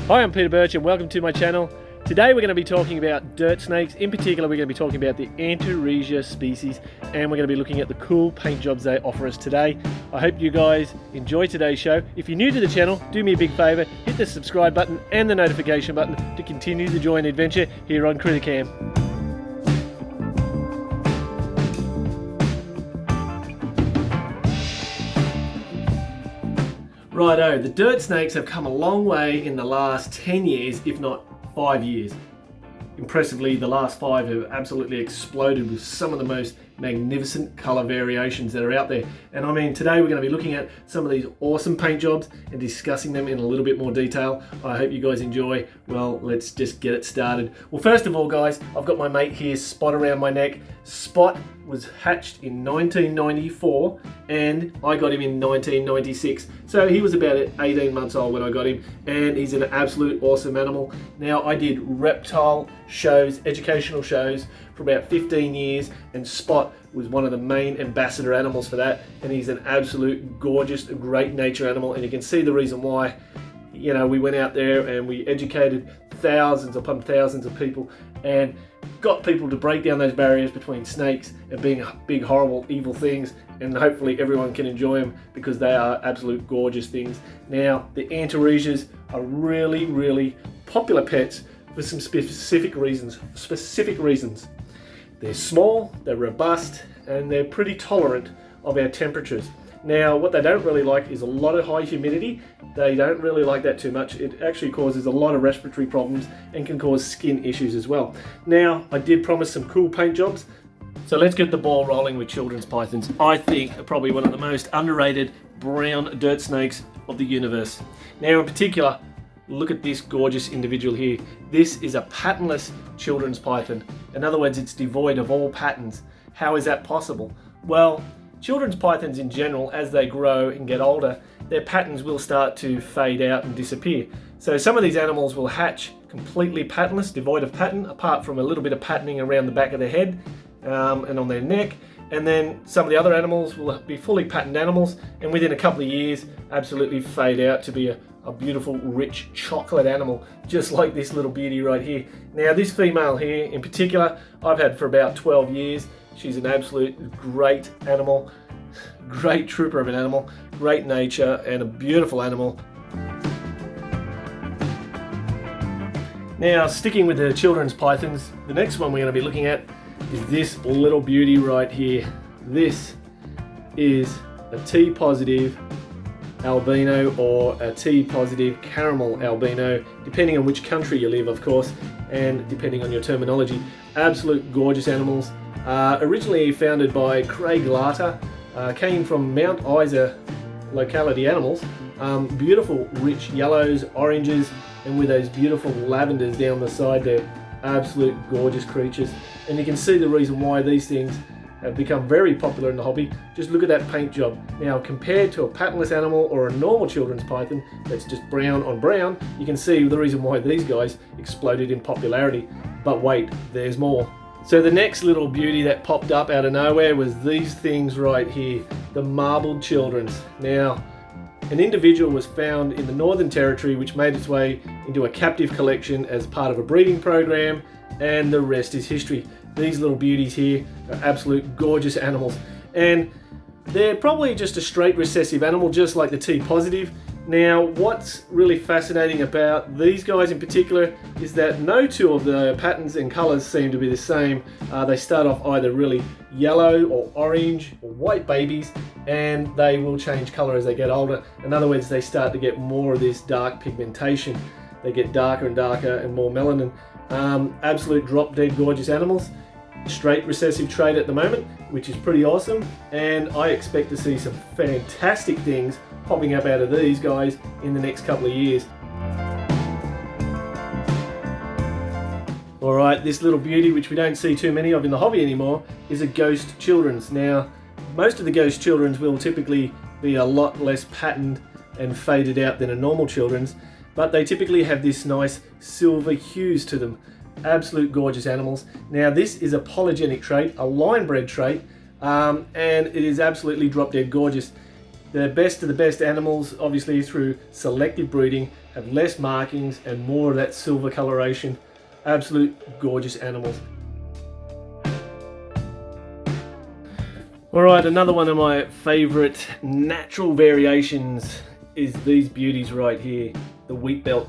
Hi, I'm Peter Birch and welcome to my channel. Today we're going to be talking about dirt snakes. In particular, we're going to be talking about the Antaresia species, and we're going to be looking at the cool paint jobs they offer us today. I hope you guys enjoy today's show. If you're new to the channel, do me a big favor, hit the subscribe button and the notification button to continue the joy and adventure here on CrittaCam. Righto, the dirt snakes have come a long way in the last 10 years, if not 5 years. Impressively, the last 5 have absolutely exploded with some of the most magnificent colour variations that are out there. And I mean, today we're going to be looking at some of these awesome paint jobs and discussing them in a little bit more detail. I hope you guys enjoy. Well, let's just get it started. Well, first of all, guys, I've got my mate here, Spot, around my neck. Spot was hatched in 1994 and I got him in 1996. So he was about 18 months old when I got him, and he's an absolute awesome animal. Now, I did reptile shows, educational shows for about 15 years, and Spot was one of the main ambassador animals for that, and he's an absolute gorgeous, great nature animal, and you can see the reason why. You know, we went out there and we educated thousands upon thousands of people and got people to break down those barriers between snakes and being big, horrible, evil things, and hopefully everyone can enjoy them because they are absolute gorgeous things. Now, the Antaresias are really, really popular pets for some specific reasons. They're small, they're robust, and they're pretty tolerant of our temperatures. Now, what they don't really like is a lot of high humidity. They don't really like that too much. It actually causes a lot of respiratory problems and can cause skin issues as well. Now, I did promise some cool paint jobs, so let's get the ball rolling with children's pythons. I think are probably one of the most underrated brown dirt snakes of the universe. Now, in particular, look at this gorgeous individual here. This is a patternless children's python. In other words, it's devoid of all patterns. How is that possible? Well, children's pythons in general, as they grow and get older, their patterns will start to fade out and disappear. So some of these animals will hatch completely patternless, devoid of pattern, apart from a little bit of patterning around the back of their head and on their neck. And then some of the other animals will be fully patterned animals, and within a couple of years absolutely fade out to be a beautiful, rich chocolate animal, just like this little beauty right here. Now, this female here in particular, I've had for about 12 years. She's an absolute great animal, great trooper of an animal, great nature, and a beautiful animal. Now, sticking with the children's pythons, the next one we're going to be looking at is this little beauty right here. This is a T-positive albino or a T-positive caramel albino, depending on which country you live, of course, and depending on your terminology. Absolute gorgeous animals. Originally founded by Craig Larter, came from Mount Isa locality animals. Beautiful rich yellows, oranges, and with those beautiful lavenders down the side there. Absolute gorgeous creatures. And you can see the reason why these things have become very popular in the hobby. Just look at that paint job. Now, compared to a patternless animal or a normal children's python that's just brown on brown, you can see the reason why these guys exploded in popularity. But wait, there's more. So the next little beauty that popped up out of nowhere was these things right here, the marbled children's. Now, an individual was found in the Northern Territory which made its way into a captive collection as part of a breeding program, and the rest is history. These little beauties here are absolute gorgeous animals, and they're probably just a straight recessive animal, just like the T-positive. Now, what's really fascinating about these guys in particular is that no two of the patterns and colours seem to be the same. They start off either really yellow or orange or white babies, and they will change colour as they get older. In other words, they start to get more of this dark pigmentation. They get darker and darker and more melanin. Absolute drop-dead gorgeous animals. Straight recessive trait at the moment, which is pretty awesome, and I expect to see some fantastic things popping up out of these guys in the next couple of years. Alright, this little beauty, which we don't see too many of in the hobby anymore, is a ghost children's. Now, most of the ghost children's will typically be a lot less patterned and faded out than a normal children's, but they typically have this nice silver hues to them. Absolute gorgeous animals. Now, this is a polygenic trait, a line bred trait, and it is absolutely drop dead gorgeous. The best of the best animals, obviously through selective breeding, have less markings and more of that silver coloration. Absolute gorgeous animals. Alright, another one of my favourite natural variations is these beauties right here, the wheatbelt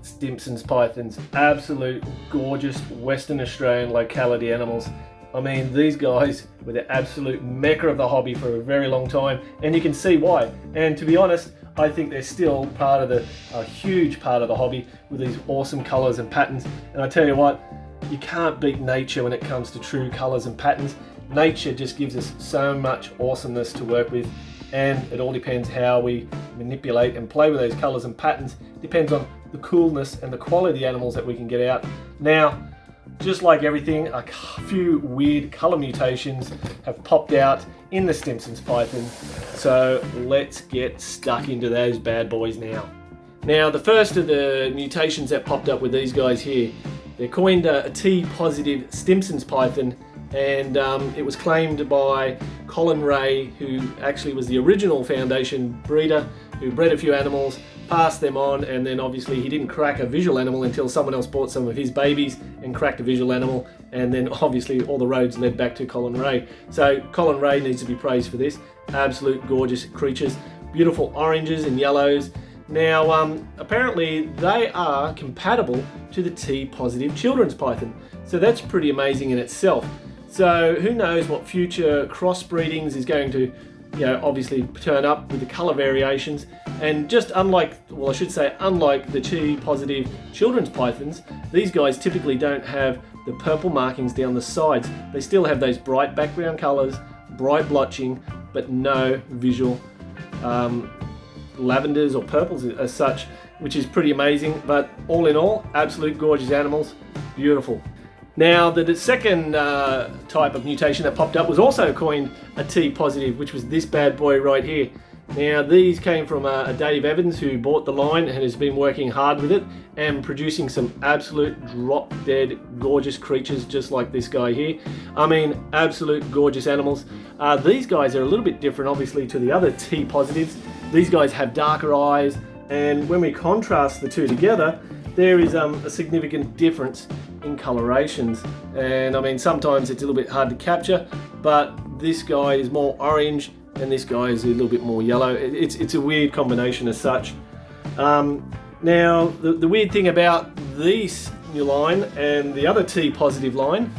Stimsons Pythons. Absolute gorgeous Western Australian locality animals. I mean, these guys were the absolute mecca of the hobby for a very long time, and you can see why. And to be honest, I think they're still part of a huge part of the hobby with these awesome colours and patterns. And I tell you what, you can't beat nature when it comes to true colours and patterns. Nature just gives us so much awesomeness to work with, and it all depends how we manipulate and play with those colours and patterns. It depends on the coolness and the quality of the animals that we can get out. Now, just like everything, a few weird colour mutations have popped out in the Stimsons Python, so let's get stuck into those bad boys now. Now, the first of the mutations that popped up with these guys here, they're coined a T-positive Stimsons Python, and it was claimed by Colin Ray, who actually was the original foundation breeder, who bred a few animals, passed them on, and then obviously he didn't crack a visual animal until someone else bought some of his babies and cracked a visual animal, and then obviously all the roads led back to Colin Ray. So Colin Ray needs to be praised for this. Absolute gorgeous creatures, beautiful oranges and yellows. Now apparently they are compatible to the T-positive children's python, so that's pretty amazing in itself. So who knows what future crossbreedings is going to, obviously turn up with the colour variations. And just unlike the T-positive children's pythons, these guys typically don't have the purple markings down the sides. They still have those bright background colours, bright blotching, but no visual lavenders or purples as such, which is pretty amazing. But all in all, absolute gorgeous animals, beautiful. Now, the second type of mutation that popped up was also coined a T-positive, which was this bad boy right here. Now, these came from a Dave Evans, who bought the line and has been working hard with it and producing some absolute drop-dead gorgeous creatures just like this guy here. I mean, absolute gorgeous animals. These guys are a little bit different, obviously, to the other T-positives. These guys have darker eyes, and when we contrast the two together, there is a significant difference in colorations. And I mean, sometimes it's a little bit hard to capture, but this guy is more orange and this guy is a little bit more yellow. It's a weird combination as such. Now, the weird thing about this new line and the other T-positive line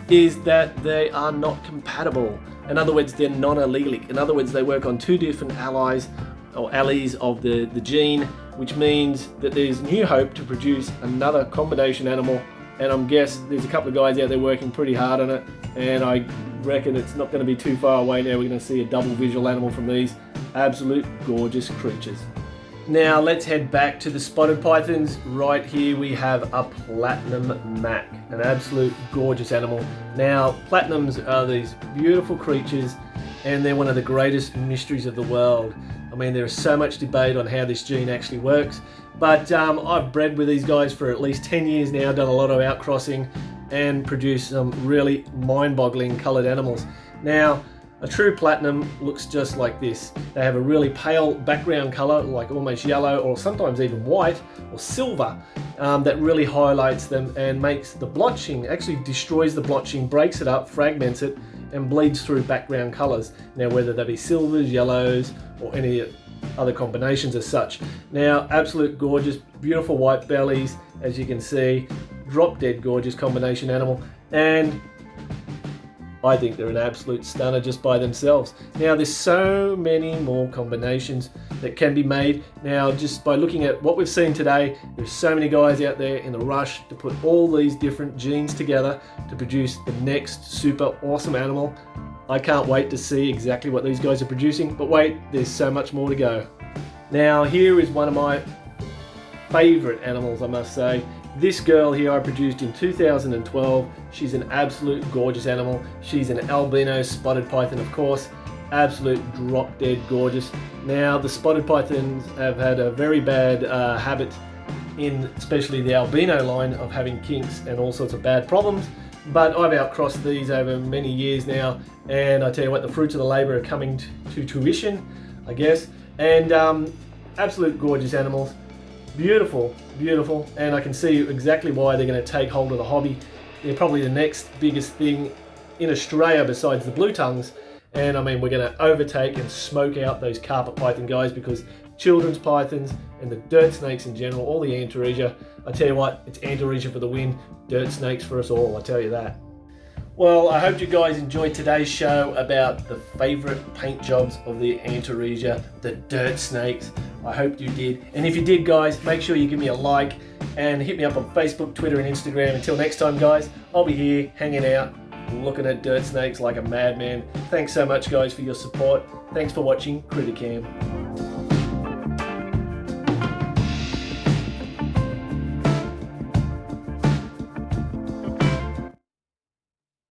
is that they are not compatible. In other words, they're non-allelic. In other words, they work on two different alleles of the gene, which means that there's new hope to produce another combination animal. And I'm guessing there's a couple of guys out there working pretty hard on it, and I reckon it's not going to be too far away now. We're going to see a double visual animal from these absolute gorgeous creatures. Now let's head back to the spotted pythons. Right here we have a platinum mac, an absolute gorgeous animal. Now, platinums are these beautiful creatures, and they're one of the greatest mysteries of the world. I mean, there is so much debate on how this gene actually works, but I've bred with these guys for at least 10 years now, done a lot of outcrossing, and produced some really mind-boggling coloured animals. Now, a true platinum looks just like this. They have a really pale background colour, like almost yellow, or sometimes even white or silver, that really highlights them and makes the blotching, actually destroys the blotching, breaks it up, fragments it, and bleeds through background colours. Now, whether they be silvers, yellows, or any other combinations as such. Now, absolute gorgeous, beautiful white bellies, as you can see, drop dead gorgeous combination animal, and I think they're an absolute stunner just by themselves. Now, there's so many more combinations that can be made. Now, just by looking at what we've seen today, there's so many guys out there in the rush to put all these different genes together to produce the next super awesome animal. I can't wait to see exactly what these guys are producing, but wait, there's so much more to go. Now, here is one of my favorite animals, I must say. This girl here I produced in 2012. She's an absolute gorgeous animal. She's an albino spotted python, of course. Absolute drop dead gorgeous. Now, the spotted pythons have had a very bad habit in especially the albino line of having kinks and all sorts of bad problems. But I've outcrossed these over many years now, and I tell you what, the fruits of the labour are coming to tuition, I guess. And absolute gorgeous animals. Beautiful, beautiful, and I can see exactly why they're going to take hold of the hobby. They're probably the next biggest thing in Australia besides the blue tongues, and I mean we're going to overtake and smoke out those carpet python guys, because children's pythons and the dirt snakes in general, all the Antaresia, I tell you what, it's Antaresia for the win, dirt snakes for us all, I tell you that. Well, I hope you guys enjoyed today's show about the favourite paint jobs of the Antaresia, the dirt snakes. I hope you did. And if you did, guys, make sure you give me a like and hit me up on Facebook, Twitter and Instagram. Until next time, guys, I'll be here hanging out, looking at dirt snakes like a madman. Thanks so much, guys, for your support. Thanks for watching CrittaCam.